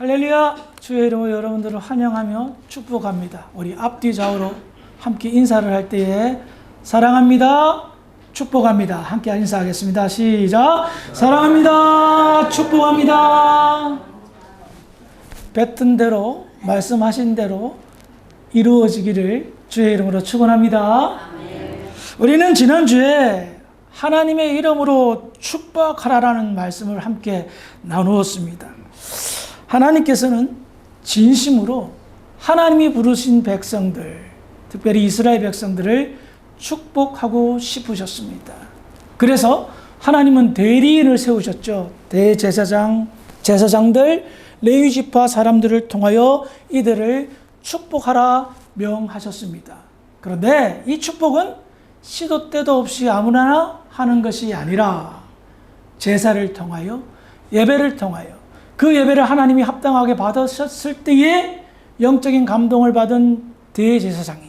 할렐루야! 주의 이름으로 여러분들을 환영하며 축복합니다. 우리 앞뒤 좌우로 함께 인사를 할 때에 사랑합니다, 축복합니다. 함께 인사하겠습니다. 시작! 사랑합니다, 축복합니다. 뱉은 대로, 말씀하신 대로 이루어지기를 주의 이름으로 축원합니다. 우리는 지난주에 하나님의 이름으로 축복하라라는 말씀을 함께 나누었습니다. 하나님께서는 진심으로 하나님이 부르신 백성들, 특별히 이스라엘 백성들을 축복하고 싶으셨습니다. 그래서 하나님은 대리인을 세우셨죠. 제사장들, 레위 지파 사람들을 통하여 이들을 축복하라 명하셨습니다. 그런데 이 축복은 시도 때도 없이 아무나 하는 것이 아니라 제사를 통하여, 예배를 통하여, 그 예배를 하나님이 합당하게 받으셨을 때에 영적인 감동을 받은 대제사장이,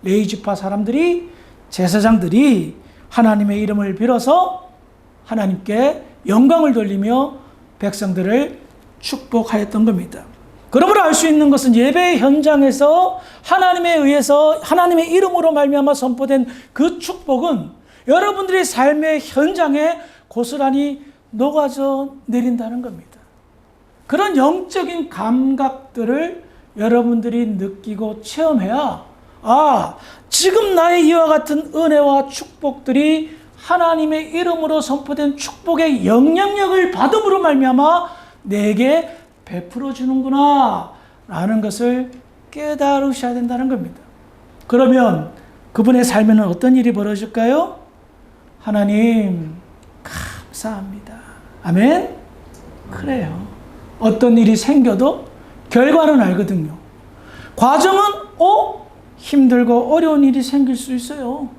레위 지파 사람들이, 제사장들이 하나님의 이름을 빌어서 하나님께 영광을 돌리며 백성들을 축복하였던 겁니다. 그러므로 알 수 있는 것은 예배 현장에서 하나님에 의해서 하나님의 이름으로 말미암아 선포된 그 축복은 여러분들의 삶의 현장에 고스란히 녹아져 내린다는 겁니다. 그런 영적인 감각들을 여러분들이 느끼고 체험해야, 지금 나의 이와 같은 은혜와 축복들이 하나님의 이름으로 선포된 축복의 영향력을 받음으로 말미암아 내게 베풀어 주는구나 라는 것을 깨달으셔야 된다는 겁니다. 그러면 그분의 삶에는 어떤 일이 벌어질까요? 하나님 감사합니다. 아멘? 그래요. 어떤 일이 생겨도 결과는 알거든요. 과정은 힘들고 어려운 일이 생길 수 있어요.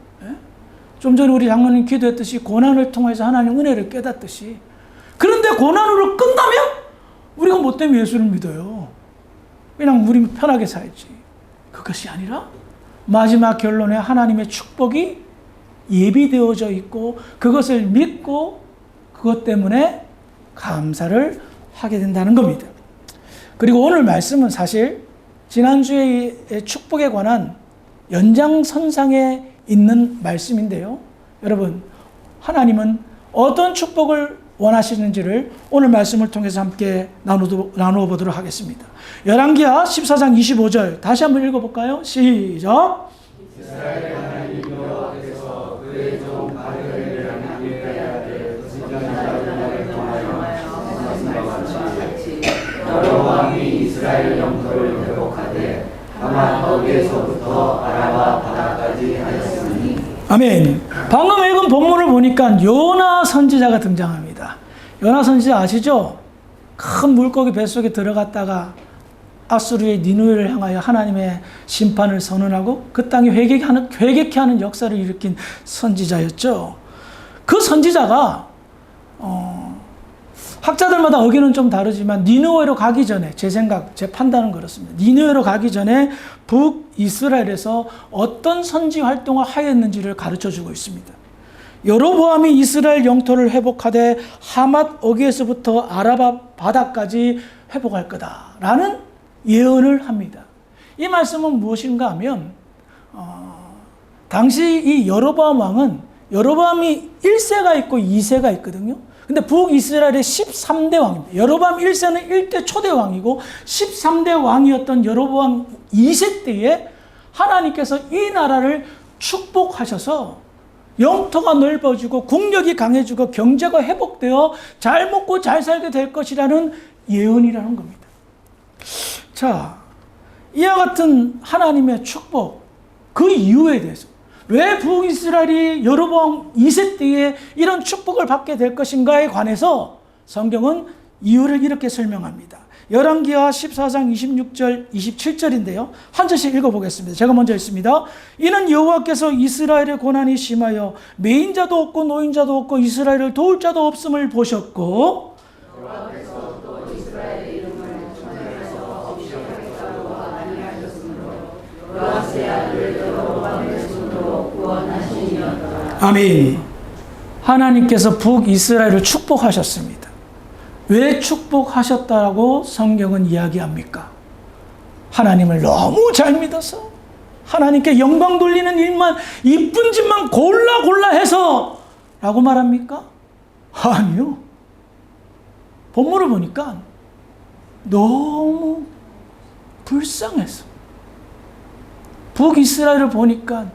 좀 전에 우리 장로님 기도했듯이 고난을 통해서 하나님 은혜를 깨닫듯이. 그런데 고난으로 끝나면 우리가 뭐 때문에 예수를 믿어요? 그냥 우리 편하게 살지. 그것이 아니라 마지막 결론에 하나님의 축복이 예비되어져 있고 그것을 믿고 그것 때문에 감사를 하게 된다는 겁니다. 그리고 오늘 말씀은 사실 지난주의 축복에 관한 연장선상에 있는 말씀인데요. 여러분, 하나님은 어떤 축복을 원하시는지를 오늘 말씀을 통해서 함께 나누어 보도록 하겠습니다. 열왕기하 14장 25절 다시 한번 읽어볼까요? 시작! 이스라엘 하나님 여호와께서 그의 종 바벨을 향하게 하되 선지자들을 통하여 하신 것 같이 여러 왕이 이스라엘 영토를 회복하되 하맛 거기에서부터 아라바 바다까지 하였으니. 아멘. 방금 읽은 본문을 보니까 요나 선지자가 등장합니다. 요나 선지자 아시죠? 큰 물고기 뱃속에 들어갔다가 아수르의 니누에를 향하여 하나님의 심판을 선언하고 그 땅에 회개케 하는 역사를 일으킨 선지자였죠. 그 선지자가 학자들마다 의견은 좀 다르지만 니누에로 가기 전에, 제 판단은 그렇습니다. 니누에로 가기 전에 북이스라엘에서 어떤 선지 활동을 하였는지를 가르쳐주고 있습니다. 여로보암이 이스라엘 영토를 회복하되 하맛 어귀에서부터 아라바 바다까지 회복할 거다라는 예언을 합니다. 이 말씀은 무엇인가 하면 당시 이 여로보암 왕은 여로보암이 1세가 있고 2세가 있거든요. 근데 북이스라엘의 13대 왕입니다. 여로보암 1세는 1대 초대 왕이고 13대 왕이었던 여로보암 2세 때에 하나님께서 이 나라를 축복하셔서 영토가 넓어지고 국력이 강해지고 경제가 회복되어 잘 먹고 잘 살게 될 것이라는 예언이라는 겁니다. 자, 이와 같은 하나님의 축복, 그 이유에 대해서 왜 북이스라엘이 여로보암 2세 때에 이런 축복을 받게 될 것인가에 관해서 성경은 이유를 이렇게 설명합니다. 열왕기하 14장 26절, 27절인데요. 한 절씩 읽어보겠습니다. 제가 먼저 읽습니다. 이는 여호와께서 이스라엘의 고난이 심하여 매인자도 없고 노인자도 없고 이스라엘을 도울 자도 없음을 보셨고 여호와께서 또 이스라엘의 이름을 전하여서 없이하겠다고 아니하셨으므로 요아스의 아들 여로보암의 손으로 구원하시니어다. 아멘. 하나님께서 북이스라엘을 축복하셨습니다. 왜 축복하셨다고 성경은 이야기합니까? 하나님을 너무 잘 믿어서 하나님께 영광 돌리는 일만, 이쁜 짓만 골라 해서 라고 말합니까? 아니요. 본문을 보니까 너무 불쌍해서, 북이스라엘을 보니까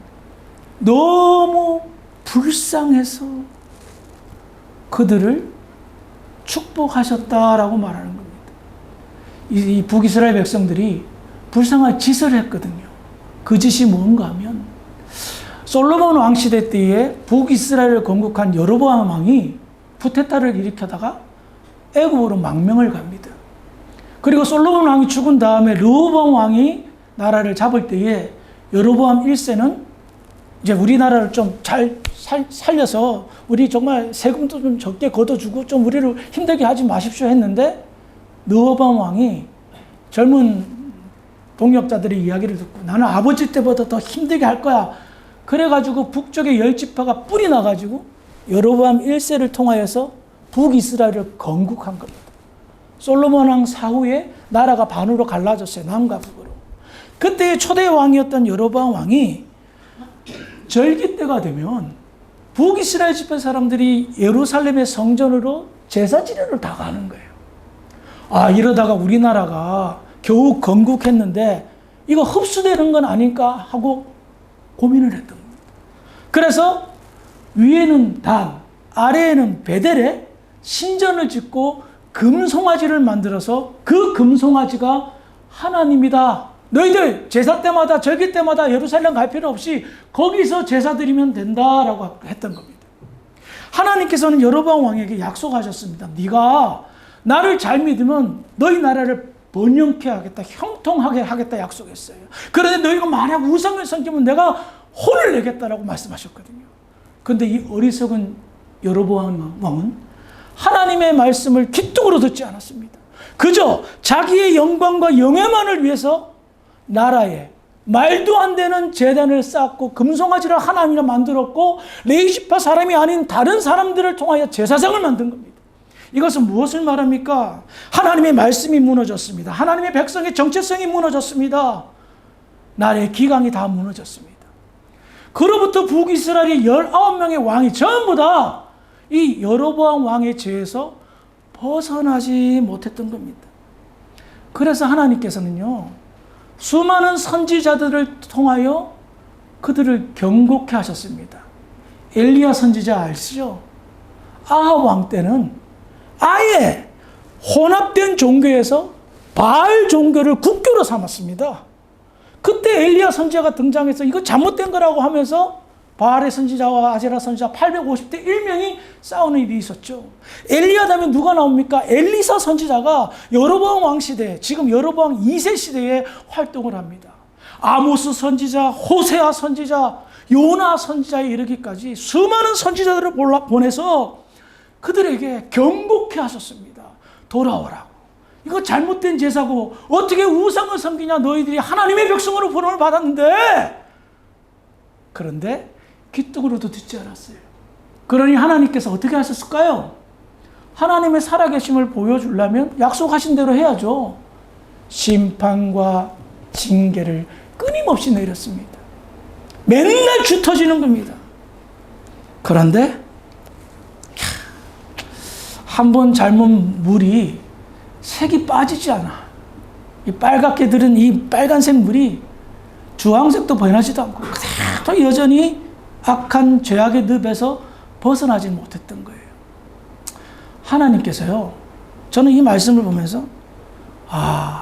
너무 불쌍해서 그들을 축복하셨다라고 말하는 겁니다. 이 북이스라엘 백성들이 불쌍한 짓을 했거든요. 그 짓이 뭔가 하면 솔로몬 왕 시대 때에 북이스라엘을 건국한 여로보암 왕이 쿠데타를 일으켜다가 애굽으로 망명을 갑니다. 그리고 솔로몬 왕이 죽은 다음에 르호보암 왕이 나라를 잡을 때에 여로보암 1세는 이제 우리나라를 좀 잘 살려서 우리 정말 세금도 좀 적게 걷어주고 좀 우리를 힘들게 하지 마십시오 했는데, 르호보암 왕이 젊은 동역자들의 이야기를 듣고 나는 아버지 때보다 더 힘들게 할 거야. 그래가지고 북쪽의 10지파가 뿔이 나가지고 여로보암 1세를 통하여서 북이스라엘을 건국한 겁니다. 솔로몬 왕 사후에 나라가 반으로 갈라졌어요. 남과 북으로. 그때의 초대 왕이었던 여로보암 왕이 절기 때가 되면 북이스라엘 지파 사람들이 예루살렘의 성전으로 제사 지내러 다 가는 거예요. 아, 이러다가 우리나라가 겨우 건국했는데 이거 흡수되는 건 아닐까 하고 고민을 했던 겁니다. 그래서 위에는 단, 아래에는 베델에 신전을 짓고 금송아지를 만들어서 그 금송아지가 하나님이다. 너희들 제사 때마다 절기 때마다 예루살렘 갈 필요 없이 거기서 제사 드리면 된다라고 했던 겁니다. 하나님께서는 여로보암 왕에게 약속하셨습니다. 네가 나를 잘 믿으면 너희 나라를 번영케 하겠다, 형통하게 하겠다 약속했어요. 그런데 너희가 만약 우상을 섬기면 내가 혼을 내겠다라고 말씀하셨거든요. 그런데 이 어리석은 여로보암 왕은 하나님의 말씀을 귀뚱으로 듣지 않았습니다. 그저 자기의 영광과 영예만을 위해서 나라에 말도 안 되는 제단을 쌓고 금송아지를 하나님이라 만들었고 레위지파 사람이 아닌 다른 사람들을 통하여 제사장을 만든 겁니다. 이것은 무엇을 말합니까? 하나님의 말씀이 무너졌습니다. 하나님의 백성의 정체성이 무너졌습니다. 나라의 기강이 다 무너졌습니다. 그로부터 북이스라엘의 19명의 왕이 전부 다 이 여로보암 왕의 죄에서 벗어나지 못했던 겁니다. 그래서 하나님께서는요, 수많은 선지자들을 통하여 그들을 경고케 하셨습니다. 엘리야 선지자 아시죠? 아합 왕 때는 아예 혼합된 종교에서 바알 종교를 국교로 삼았습니다. 그때 엘리야 선지자가 등장해서 이거 잘못된 거라고 하면서 바알의 선지자와 아세라 선지자 850대 1명이 싸우는 일이 있었죠. 엘리야 다음에 누가 나옵니까? 엘리사 선지자가 여로보암 왕 시대, 지금 여로보암 2세 시대에 활동을 합니다. 아모스 선지자, 호세아 선지자, 요나 선지자에 이르기까지 수많은 선지자들을 보내서 그들에게 경고케 하셨습니다. 돌아오라고. 이거 잘못된 제사고 어떻게 우상을 섬기냐. 너희들이 하나님의 백성으로 부름을 받았는데. 그런데 귀뚱으로도 듣지 않았어요. 그러니 하나님께서 어떻게 하셨을까요? 하나님의 살아계심을 보여주려면 약속하신 대로 해야죠. 심판과 징계를 끊임없이 내렸습니다. 맨날 주 터지는 겁니다. 그런데 한번 삶은 물이 색이 빠지지 않아. 이 빨갛게 들은 이 빨간색 물이 주황색도 변하지도 않고 그대로 여전히 악한 죄악의 늪에서 벗어나지 못했던 거예요. 하나님께서요, 저는 이 말씀을 보면서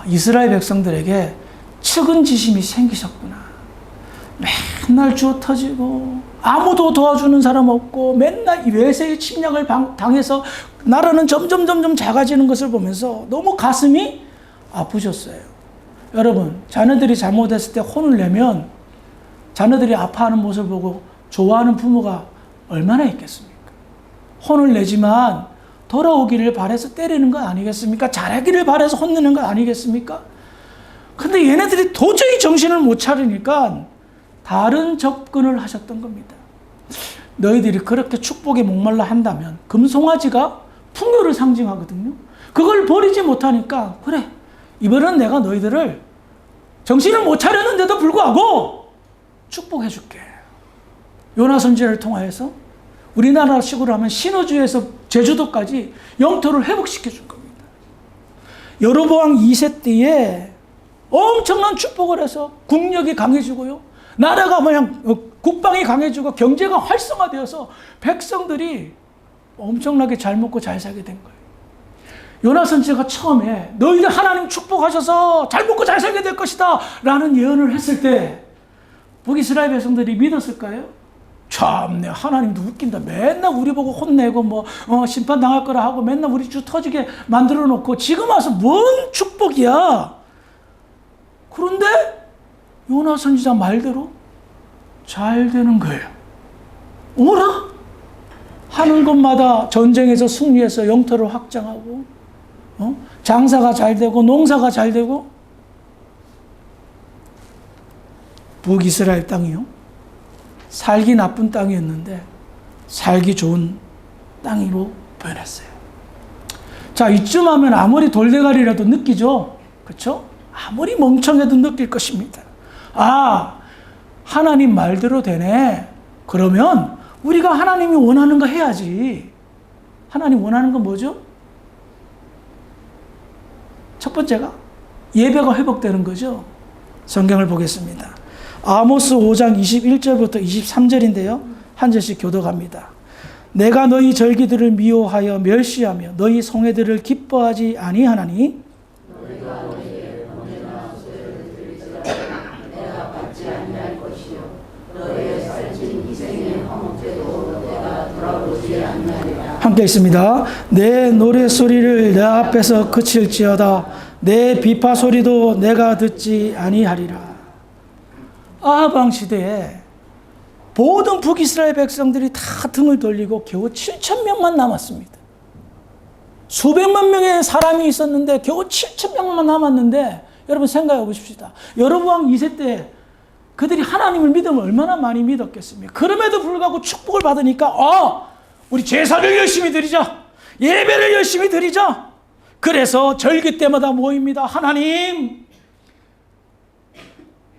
이스라엘 백성들에게 측은지심이 생기셨구나. 맨날 주어 터지고 아무도 도와주는 사람 없고 맨날 외세의 침략을 당해서 나라는 점점 작아지는 것을 보면서 너무 가슴이 아프셨어요. 여러분, 자녀들이 잘못했을 때 혼을 내면 자녀들이 아파하는 모습을 보고 좋아하는 부모가 얼마나 있겠습니까? 혼을 내지만 돌아오기를 바라서 때리는 거 아니겠습니까? 잘하기를 바라서 혼내는 거 아니겠습니까? 근데 얘네들이 도저히 정신을 못 차리니까 다른 접근을 하셨던 겁니다. 너희들이 그렇게 축복에 목말라 한다면, 금송아지가 풍요를 상징하거든요. 그걸 버리지 못하니까 그래, 이번엔 내가 너희들을 정신을 못 차렸는데도 불구하고 축복해 줄게. 요나 선지자를 통하여서 우리나라식으로 하면 신호주에서 제주도까지 영토를 회복시켜 줄 겁니다. 여로보암 2세 때에 엄청난 축복을 해서 국력이 강해지고요. 나라가 국방이 강해지고 경제가 활성화되어서 백성들이 엄청나게 잘 먹고 잘 살게 된 거예요. 요나 선지자가 처음에 너희들 하나님 축복하셔서 잘 먹고 잘 살게 될 것이다 라는 예언을 했을 때 북이스라엘 백성들이 믿었을까요? 참네, 하나님도 웃긴다. 맨날 우리 보고 혼내고 심판당할 거라 하고 맨날 우리 주 터지게 만들어 놓고 지금 와서 뭔 축복이야. 그런데 요나 선지자 말대로 잘 되는 거예요. 어라? 하는 것마다 전쟁에서 승리해서 영토를 확장하고 장사가 잘 되고 농사가 잘 되고 북이스라엘 땅이요. 살기 나쁜 땅이었는데 살기 좋은 땅으로 변했어요. 자, 이쯤 하면 아무리 돌대가리라도 느끼죠? 그렇죠? 아무리 멍청해도 느낄 것입니다. 아, 하나님 말대로 되네. 그러면 우리가 하나님이 원하는 거 해야지. 하나님 원하는 건 뭐죠? 첫 번째가 예배가 회복되는 거죠. 성경을 보겠습니다. 아모스 5장 21절부터 23절인데요. 한 절씩 교독합니다. 내가 너희 절기들을 미워하여 멸시하며 너희 성회들을 기뻐하지 아니하나니 함께 있습니다. 내 노래소리를 내 앞에서 그칠지어다 내 비파 소리도 내가 듣지 아니하리라. 아방 시대에 모든 북이스라엘 백성들이 다 등을 돌리고 겨우 7,000명만 남았습니다. 수백만 명의 사람이 있었는데 겨우 7,000명만 남았는데 여러분 생각해 보십시다. 여로보암 2세 때 그들이 하나님을 믿으면 얼마나 많이 믿었겠습니까? 그럼에도 불구하고 축복을 받으니까 우리 제사를 열심히 드리자. 예배를 열심히 드리자. 그래서 절기 때마다 모입니다. 하나님,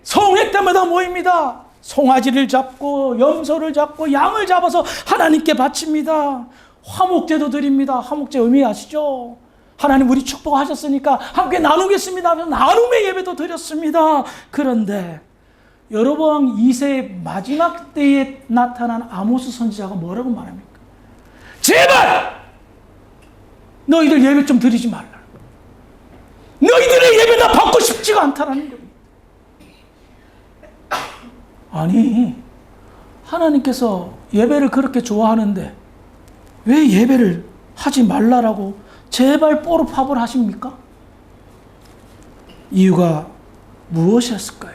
성회 때마다 모입니다. 송아지를 잡고 염소를 잡고 양을 잡아서 하나님께 바칩니다. 화목제도 드립니다. 화목제 의미 아시죠? 하나님 우리 축복하셨으니까 함께 나누겠습니다 하면서 나눔의 예배도 드렸습니다. 그런데 여로보암 2세의 마지막 때에 나타난 아모스 선지자가 뭐라고 말합니까? 제발 너희들 예배 좀 드리지 말라. 너희들의 예배 나 받고 싶지가 않다라는 겁니다. 아니, 하나님께서 예배를 그렇게 좋아하는데 왜 예배를 하지 말라라고 제발 뽀르파벌 하십니까? 이유가 무엇이었을까요?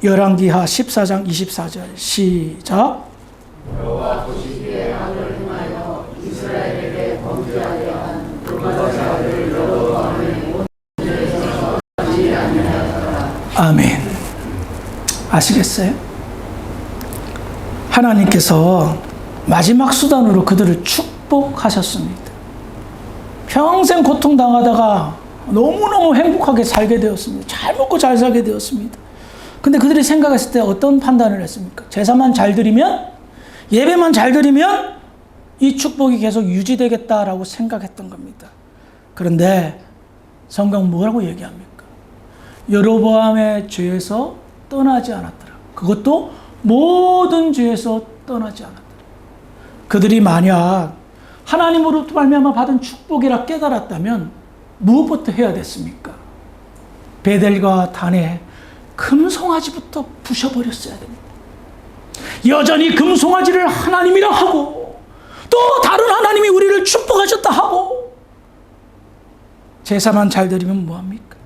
열왕기하 14장 24절 시작. 여호와 보시기에 악을 행하여 이스라엘에게 범죄하게 한 불법자를 여로보암의 온 집에서 하지 아니하였더라. 아멘. 아시겠어요? 하나님께서 마지막 수단으로 그들을 축복하셨습니다. 평생 고통당하다가 너무너무 행복하게 살게 되었습니다. 잘 먹고 잘 살게 되었습니다. 근데 그들이 생각했을 때 어떤 판단을 했습니까? 제사만 잘 드리면, 예배만 잘 드리면 이 축복이 계속 유지되겠다라고 생각했던 겁니다. 그런데 성경 뭐라고 얘기합니까? 여로보암의 죄에서 떠나지 않았더라. 그것도 모든 죄에서 떠나지 않았더라. 그들이 만약 하나님으로부터 말미암아 받은 축복이라 깨달았다면 무엇부터 해야 됐습니까? 베델과 단에 금송아지부터 부셔버렸어야 됩니다. 여전히 금송아지를 하나님이라 하고 또 다른 하나님이 우리를 축복하셨다 하고 제사만 잘 드리면 뭐합니까?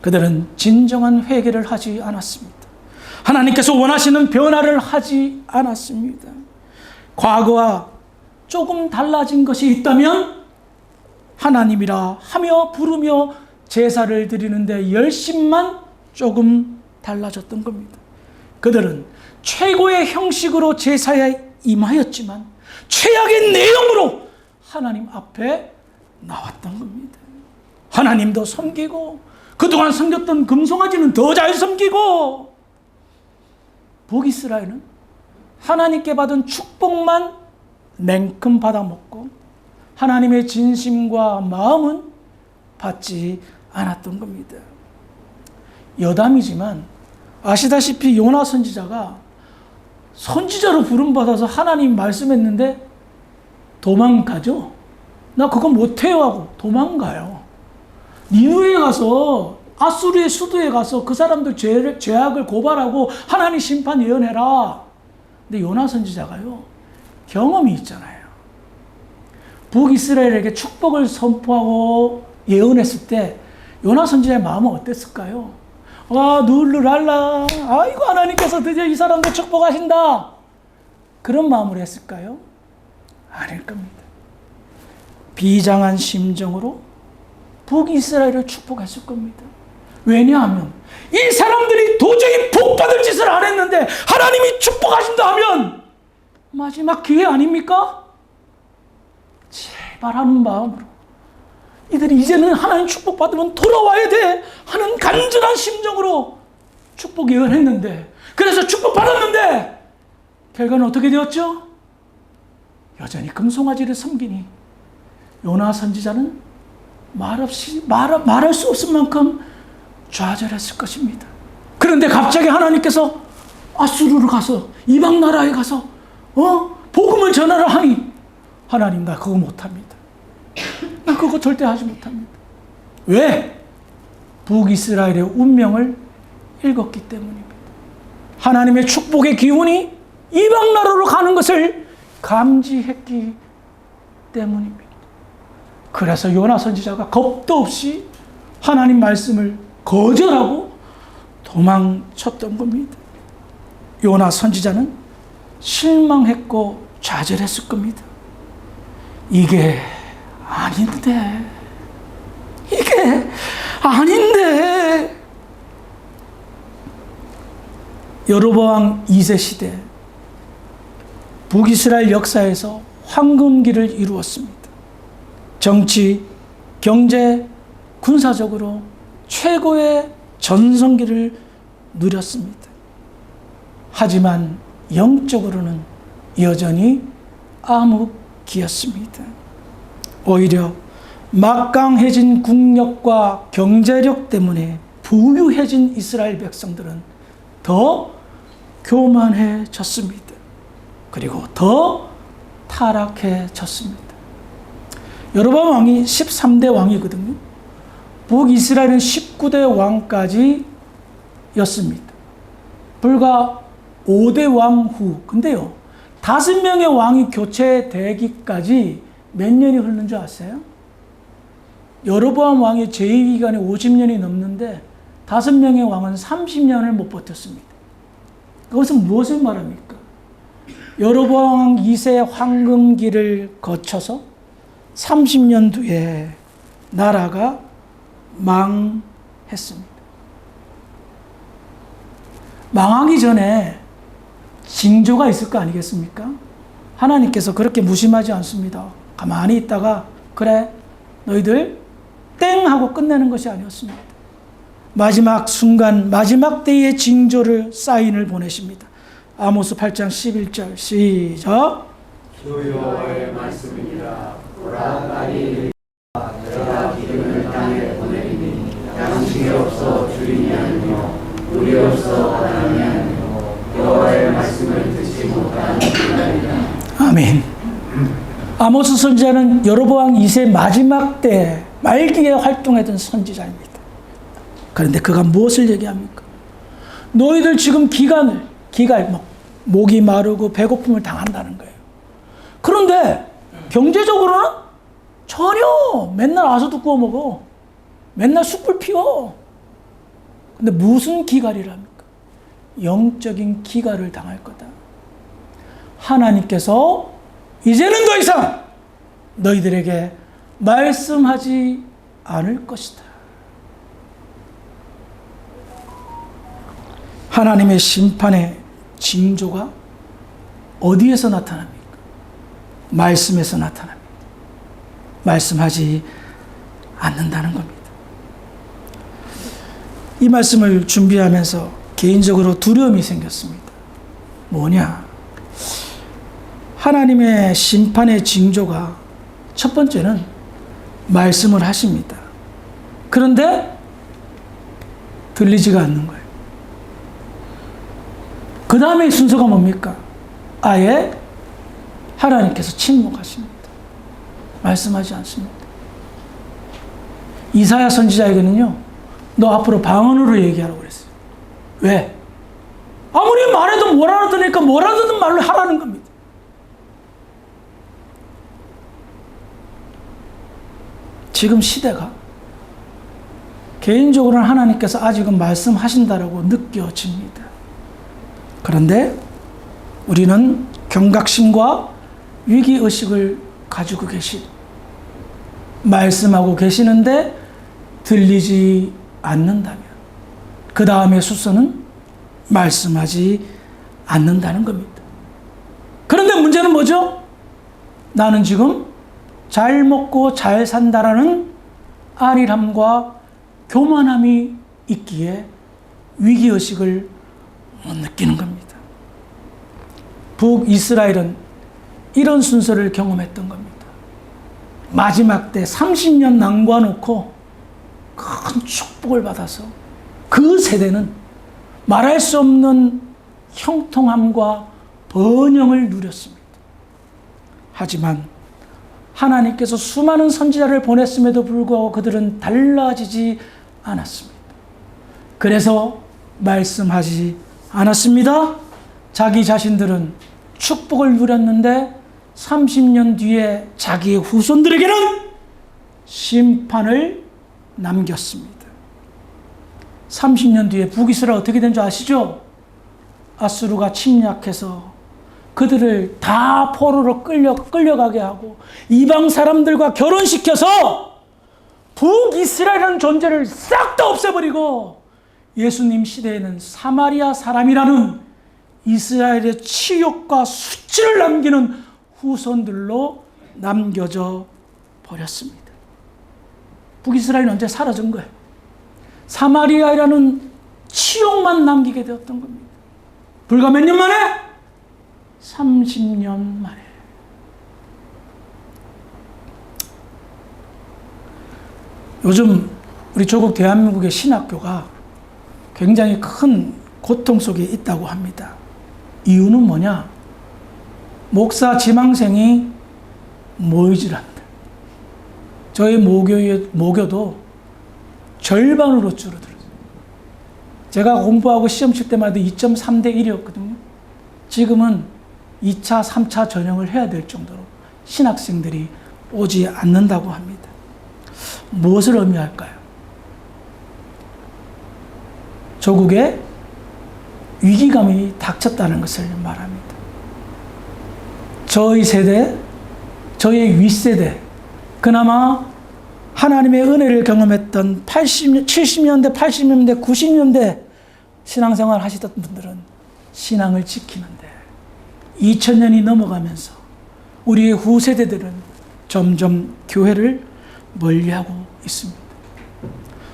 그들은 진정한 회개를 하지 않았습니다. 하나님께서 원하시는 변화를 하지 않았습니다. 과거와 조금 달라진 것이 있다면 하나님이라 하며 부르며 제사를 드리는데 열심만 조금 달라졌던 겁니다. 그들은 최고의 형식으로 제사에 임하였지만 최악의 내용으로 하나님 앞에 나왔던 겁니다. 하나님도 섬기고 그동안 섬겼던 금송아지는 더 잘 섬기고, 북이스라엘은 하나님께 받은 축복만 냉큼 받아먹고 하나님의 진심과 마음은 받지 않았던 겁니다. 여담이지만 아시다시피 요나 선지자가 선지자로 부름받아서 하나님 말씀했는데 도망가죠. 나 그거 못해요 하고 도망가요. 니누에 가서, 아수르의 수도에 가서 그 사람들 죄악을 고발하고 하나님 심판 예언해라. 근데 요나 선지자가요, 경험이 있잖아요. 북이스라엘에게 축복을 선포하고 예언했을 때 요나 선지자의 마음은 어땠을까요? 와, 룰루랄라, 아이고 하나님께서 드디어 이 사람들 축복하신다, 그런 마음으로 했을까요? 아닐 겁니다. 비장한 심정으로 북이스라엘을 축복했을 겁니다. 왜냐하면 이 사람들이 도저히 복받을 짓을 안 했는데 하나님이 축복하신다 하면 마지막 기회 아닙니까? 제발 하는 마음으로 이들이 이제는 하나님 축복받으면 돌아와야 돼 하는 간절한 심정으로 축복 예언했는데, 그래서 축복받았는데 결과는 어떻게 되었죠? 여전히 금송아지를 섬기니 요나 선지자는 말할 수 없을 만큼 좌절했을 것입니다. 그런데 갑자기 하나님께서 아수르로 가서, 이방 나라에 가서 복음을 전하라 하니, 하나님 나 그거 못합니다. 나 그거 절대 하지 못합니다. 왜? 북이스라엘의 운명을 읽었기 때문입니다. 하나님의 축복의 기운이 이방 나라로 가는 것을 감지했기 때문입니다. 그래서 요나 선지자가 겁도 없이 하나님 말씀을 거절하고 도망쳤던 겁니다. 요나 선지자는 실망했고 좌절했을 겁니다. 이게 아닌데, 이게 아닌데. 여로보암 2세 시대 북이스라엘 역사에서 황금기를 이루었습니다. 정치, 경제, 군사적으로 최고의 전성기를 누렸습니다. 하지만 영적으로는 여전히 암흑기였습니다. 오히려 막강해진 국력과 경제력 때문에 부유해진 이스라엘 백성들은 더 교만해졌습니다. 그리고 더 타락해졌습니다. 여로보암 왕이 13대 왕이거든요. 북이스라엘은 19대 왕까지였습니다. 불과 5대 왕 후, 근데요, 5명의 왕이 교체되기까지 몇 년이 흐르는 줄 아세요? 여로보암 왕의 재위 기간이 50년이 넘는데 5명의 왕은 30년을 못 버텼습니다. 그것은 무엇을 말합니까? 여로보암 2세 황금기를 거쳐서 30년 뒤에 나라가 망했습니다. 망하기 전에 징조가 있을 거 아니겠습니까? 하나님께서 그렇게 무심하지 않습니다. 가만히 있다가 그래 너희들 땡 하고 끝내는 것이 아니었습니다. 마지막 순간, 마지막 때의 징조를 사인을 보내십니다. 아모스 8장 11절 시작. 주 여호와의 말씀이니라. 보라, 날이 내가 기름을 땅에 보내리니 양식이 없어 주인이 아니며 물이 없어 바람이 아니며 여호와의 말씀을 듣지 못한 그날이라. 아멘. 아모스 선지자는 여로보암 2세 마지막 때 말기에 활동했던 선지자입니다. 그런데 그가 무엇을 얘기합니까? 너희들 지금 목이 마르고 배고픔을 당한다는 거예요. 그런데 경제적으로는 전혀 맨날 아서도 구워 먹어. 맨날 숯불 피워. 근데 무슨 기갈이랍니까? 영적인 기갈을 당할 거다. 하나님께서 이제는 더 이상 너희들에게 말씀하지 않을 것이다. 하나님의 심판의 징조가 어디에서 나타납니까? 말씀에서 나타납니다. 말씀하지 않는다는 겁니다. 이 말씀을 준비하면서 개인적으로 두려움이 생겼습니다. 뭐냐? 하나님의 심판의 징조가 첫 번째는 말씀을 하십니다. 그런데 들리지가 않는 거예요. 그 다음에 순서가 뭡니까? 아예 하나님께서 침묵하십니다. 말씀하지 않습니다. 이사야 선지자에게는요, 너 앞으로 방언으로 얘기하라고 그랬어요. 왜? 아무리 말해도 못 알아들으니까 뭘 알아듣는 말로 하라는 겁니다. 지금 시대가 개인적으로는 하나님께서 아직은 말씀하신다라고 느껴집니다. 그런데 우리는 경각심과 위기의식을 가지고 말씀하고 계시는데 들리지 않는다면 그 다음의 순서는 말씀하지 않는다는 겁니다. 그런데 문제는 뭐죠? 나는 지금 잘 먹고 잘 산다라는 안일함과 교만함이 있기에 위기의식을 못 느끼는 겁니다. 북이스라엘은 이런 순서를 경험했던 겁니다. 마지막 때 30년 낭과 놓고 큰 축복을 받아서 그 세대는 말할 수 없는 형통함과 번영을 누렸습니다. 하지만 하나님께서 수많은 선지자를 보냈음에도 불구하고 그들은 달라지지 않았습니다. 그래서 말씀하지 않았습니다. 자기 자신들은 축복을 누렸는데 30년 뒤에 자기의 후손들에게는 심판을 남겼습니다. 30년 뒤에 북이스라엘 어떻게 된 줄 아시죠? 아수르가 침략해서 그들을 다 포로로 끌려가게 하고 이방 사람들과 결혼시켜서 북이스라엘이라는 존재를 싹 다 없애버리고 예수님 시대에는 사마리아 사람이라는 이스라엘의 치욕과 수치를 남기는 후손들로 남겨져 버렸습니다. 북이스라엘은 언제 사라진 거예요? 사마리아라는 치욕만 남기게 되었던 겁니다. 불과 몇 년 만에? 30년 만에. 요즘 우리 조국 대한민국의 신학교가 굉장히 큰 고통 속에 있다고 합니다. 이유는 뭐냐? 목사 지망생이 모이질 않는다. 저희 모교도 절반으로 줄어들었어요. 제가 공부하고 시험 칠 때마다 2.3대 1이었거든요. 지금은 2차, 3차 전형을 해야 될 정도로 신학생들이 오지 않는다고 합니다. 무엇을 의미할까요? 조국에 위기감이 닥쳤다는 것을 말합니다. 저희 세대, 저희 윗세대, 그나마 하나님의 은혜를 경험했던 70년대, 80년대, 90년대 신앙생활 하시던 분들은 신앙을 지키는데 2000년이 넘어가면서 우리의 후세대들은 점점 교회를 멀리하고 있습니다.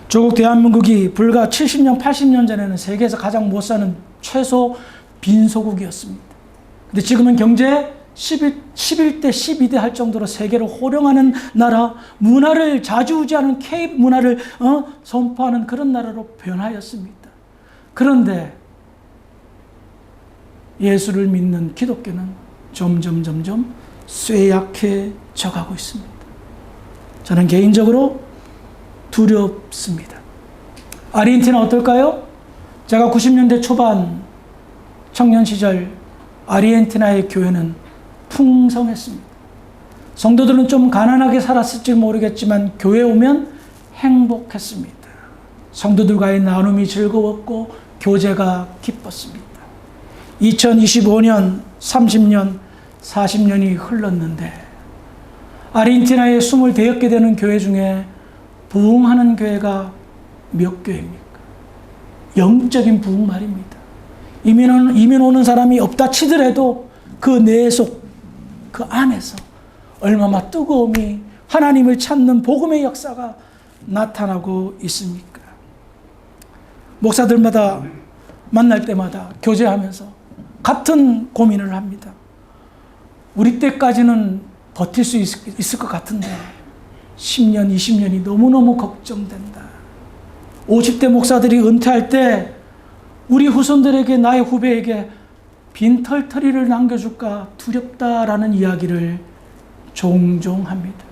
조국 대한민국이 불과 70년, 80년 전에는 세계에서 가장 못 사는 최소 빈소국이었습니다. 근데 지금은 경제 11대, 12대 할 정도로 세계를 호령하는 나라, 문화를 좌지우지하는 K 문화를 선포하는 그런 나라로 변하였습니다. 그런데 예수를 믿는 기독교는 점점 쇠약해져 가고 있습니다. 저는 개인적으로 두렵습니다. 아르헨티나 어떨까요? 제가 90년대 초반 청년 시절 아르헨티나의 교회는 풍성했습니다. 성도들은 좀 가난하게 살았을지 모르겠지만 교회에 오면 행복했습니다. 성도들과의 나눔이 즐거웠고 교제가 기뻤습니다. 2025년, 30년, 40년이 흘렀는데 아르헨티나에 20개 되는 교회 중에 부흥하는 교회가 몇 교회입니까? 영적인 부흥 말입니다. 이민 오는 사람이 없다 치더라도 그 내속, 그 안에서 얼마나 뜨거움이 하나님을 찾는 복음의 역사가 나타나고 있습니까? 목사들마다 만날 때마다 교제하면서 같은 고민을 합니다. 우리 때까지는 버틸 수 있을 것 같은데 10년, 20년이 너무너무 걱정된다. 50대 목사들이 은퇴할 때 우리 후손들에게, 나의 후배에게 빈털터리를 남겨줄까 두렵다라는 이야기를 종종 합니다.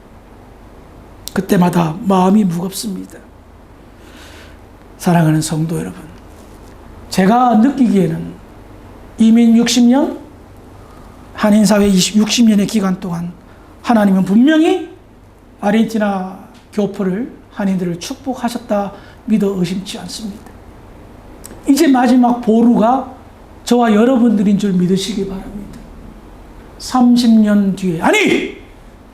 그때마다 마음이 무겁습니다. 사랑하는 성도 여러분, 제가 느끼기에는 이민 60년, 한인사회 60년의 기간 동안 하나님은 분명히 아르헨티나 교포를, 한인들을 축복하셨다 믿어 의심치 않습니다. 이제 마지막 보루가 저와 여러분들인 줄 믿으시기 바랍니다. 30년 뒤에, 아니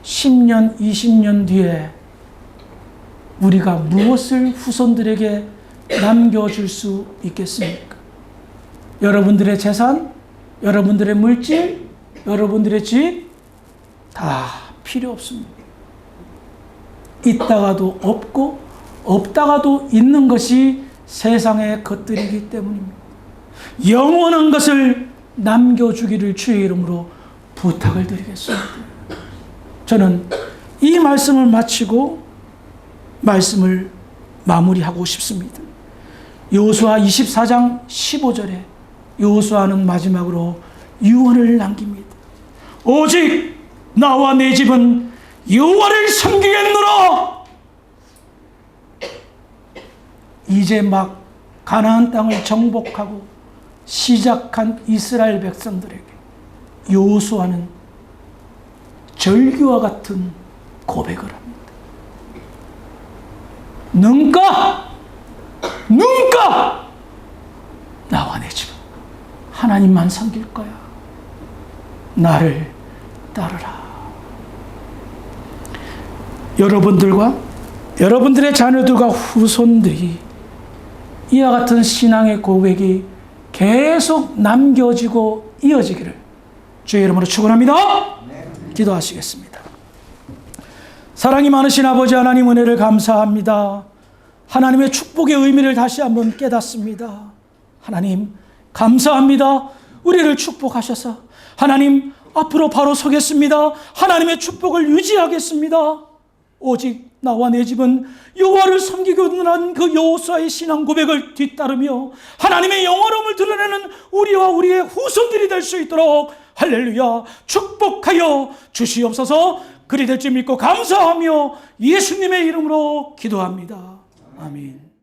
10년, 20년 뒤에 우리가 무엇을 후손들에게 남겨줄 수 있겠습니까? 여러분들의 재산, 여러분들의 물질, 여러분들의 집 다 필요 없습니다. 있다가도 없고 없다가도 있는 것이 세상의 것들이기 때문입니다. 영원한 것을 남겨주기를 주의 이름으로 부탁을 드리겠습니다. 저는 이 말씀을 마치고 말씀을 마무리하고 싶습니다. 여호수아 24장 15절에 여호수아는 마지막으로 유언을 남깁니다. 오직 나와 내 집은 여호와를 섬기겠노라. 이제 막 가나안 땅을 정복하고 시작한 이스라엘 백성들에게 여호수아는 절규와 같은 고백을 합니다. 눈가 나와 내 집은 하나님만 섬길 거야. 나를 따르라. 여러분들과 여러분들의 자녀들과 후손들이 이와 같은 신앙의 고백이 계속 남겨지고 이어지기를 주의 이름으로 축원합니다. 기도하시겠습니다. 사랑이 많으신 아버지 하나님, 은혜를 감사합니다. 하나님의 축복의 의미를 다시 한번 깨닫습니다. 하나님 감사합니다. 우리를 축복하셔서 하나님 앞으로 바로 서겠습니다. 하나님의 축복을 유지하겠습니다. 오직 나와 내 집은 여호와를 섬기고는 그 여호수아의 신앙 고백을 뒤따르며 하나님의 영원함을 드러내는 우리와 우리의 후손들이 될 수 있도록 할렐루야 축복하여 주시옵소서. 그리 될 줄 믿고 감사하며 예수님의 이름으로 기도합니다. 아멘.